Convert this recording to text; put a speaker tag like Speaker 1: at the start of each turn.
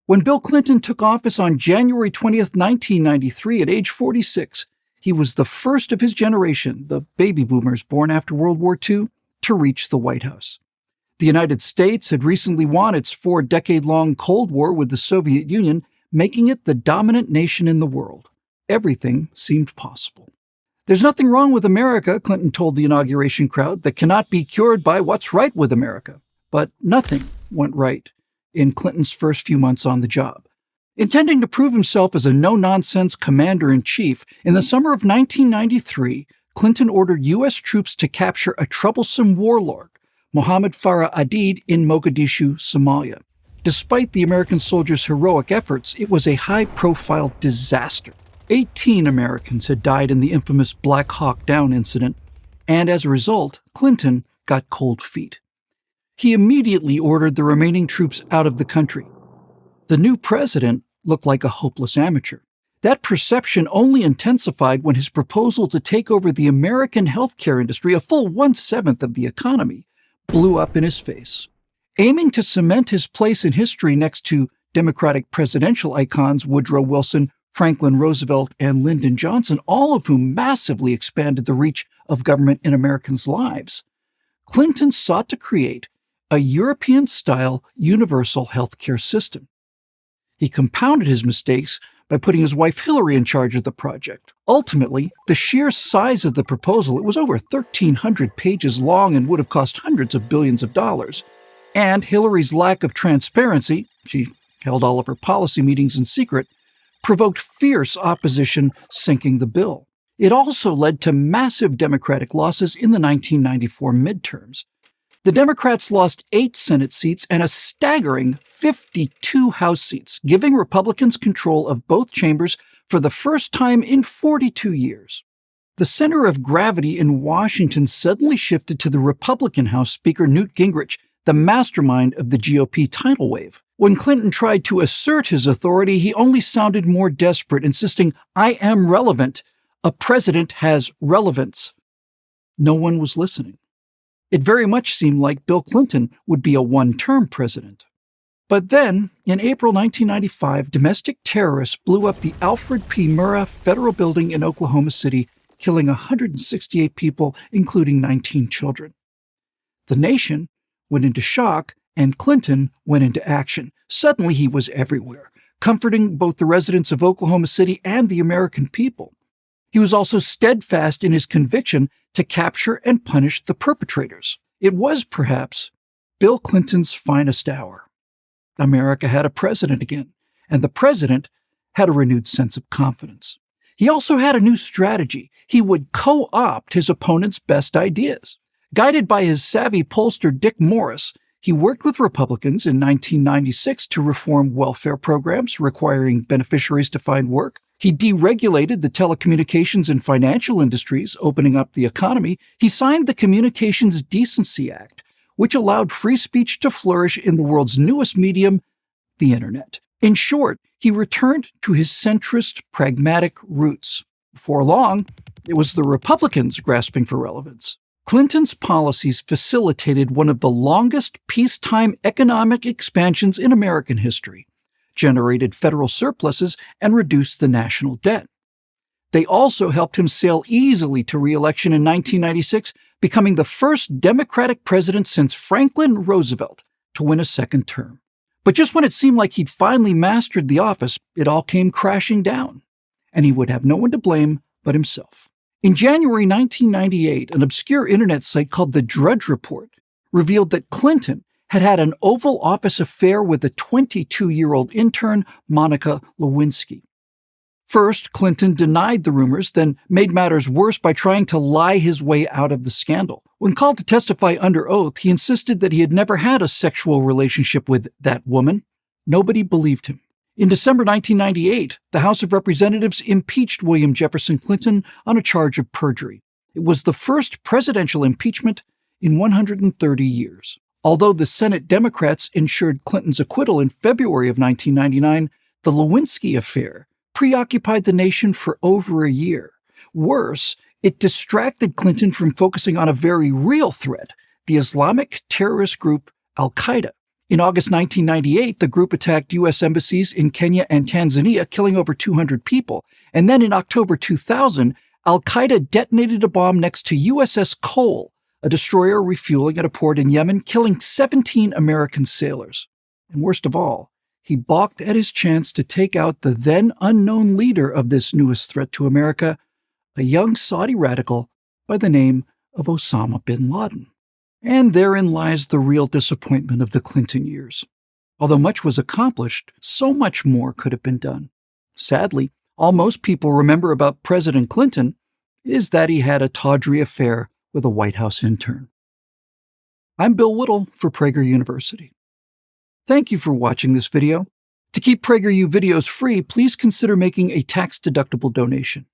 Speaker 1: When Bill Clinton took office on January 20th, 1993, at age 46, he was the first of his generation, the baby boomers born after World War II, to reach the White House. The United States had recently won its 4-decade-long Cold War with the Soviet Union, making it the dominant nation in the world. Everything seemed possible. "There's nothing wrong with America," Clinton told the inauguration crowd, "that cannot be cured by what's right with America." But nothing went right in Clinton's first few months on the job. Intending to prove himself as a no-nonsense commander-in-chief, in the summer of 1993, Clinton ordered U.S. troops to capture a troublesome warlord, Mohammed Farah Aidid, in Mogadishu, Somalia. Despite the American soldiers' heroic efforts, it was a high-profile disaster. 18 Americans had died in the infamous Black Hawk Down incident, and as a result, Clinton got cold feet. He immediately ordered the remaining troops out of the country. The new president looked like a hopeless amateur. That perception only intensified when his proposal to take over the American healthcare industry, a full 1/7 of the economy, blew up in his face. Aiming to cement his place in history next to Democratic presidential icons Woodrow Wilson, Franklin Roosevelt, and Lyndon Johnson, all of whom massively expanded the reach of government in Americans' lives, Clinton sought to create a European-style universal healthcare system. He compounded his mistakes by putting his wife Hillary in charge of the project. Ultimately, the sheer size of the proposal, it was over 1,300 pages long and would have cost hundreds of billions of dollars, and Hillary's lack of transparency, she held all of her policy meetings in secret, provoked fierce opposition, sinking the bill. It also led to massive Democratic losses in the 1994 midterms. The Democrats lost 8 Senate seats and a staggering 52 House seats, giving Republicans control of both chambers for the first time in 42 years. The center of gravity in Washington suddenly shifted to the Republican House Speaker Newt Gingrich, the mastermind of the GOP tidal wave. When Clinton tried to assert his authority, he only sounded more desperate, insisting, "I am relevant. A president has relevance." No one was listening. It very much seemed like Bill Clinton would be a one-term president. But then, in April 1995, domestic terrorists blew up the Alfred P. Murrah Federal Building in Oklahoma City, killing 168 people, including 19 children. The nation went into shock, and Clinton went into action. Suddenly he was everywhere, comforting both the residents of Oklahoma City and the American people. He was also steadfast in his conviction to capture and punish the perpetrators. It was, perhaps, Bill Clinton's finest hour. America had a president again, and the president had a renewed sense of confidence. He also had a new strategy. He would co-opt his opponent's best ideas. Guided by his savvy pollster Dick Morris, he worked with Republicans in 1996 to reform welfare programs requiring beneficiaries to find work. He deregulated the telecommunications and financial industries, opening up the economy. He signed the Communications Decency Act, which allowed free speech to flourish in the world's newest medium, the Internet. In short, he returned to his centrist, pragmatic roots. Before long, it was the Republicans grasping for relevance. Clinton's policies facilitated one of the longest peacetime economic expansions in American history, generated federal surpluses, and reduced the national debt. They also helped him sail easily to re-election in 1996, becoming the first Democratic president since Franklin Roosevelt to win a second term. But just when it seemed like he'd finally mastered the office, it all came crashing down, and he would have no one to blame but himself. In January 1998, an obscure internet site called The Drudge Report revealed that Clinton had had an Oval Office affair with a 22-year-old intern, Monica Lewinsky. First, Clinton denied the rumors, then made matters worse by trying to lie his way out of the scandal. When called to testify under oath, he insisted that he had never had a sexual relationship with that woman. Nobody believed him. In December 1998, the House of Representatives impeached William Jefferson Clinton on a charge of perjury. It was the first presidential impeachment in 130 years. Although the Senate Democrats ensured Clinton's acquittal in February of 1999, the Lewinsky affair preoccupied the nation for over a year. Worse, it distracted Clinton from focusing on a very real threat, the Islamic terrorist group Al-Qaeda. In August 1998, the group attacked U.S. embassies in Kenya and Tanzania, killing over 200 people. And then in October 2000, al-Qaeda detonated a bomb next to USS Cole, a destroyer refueling at a port in Yemen, killing 17 American sailors. And worst of all, he balked at his chance to take out the then unknown leader of this newest threat to America, a young Saudi radical by the name of Osama bin Laden. And therein lies the real disappointment of the Clinton years. Although much was accomplished, so much more could have been done. Sadly, all most people remember about President Clinton is that he had a tawdry affair with a White House intern. I'm Bill Whittle for Prager University. Thank you for watching this video. To keep PragerU videos free, please consider making a tax-deductible donation.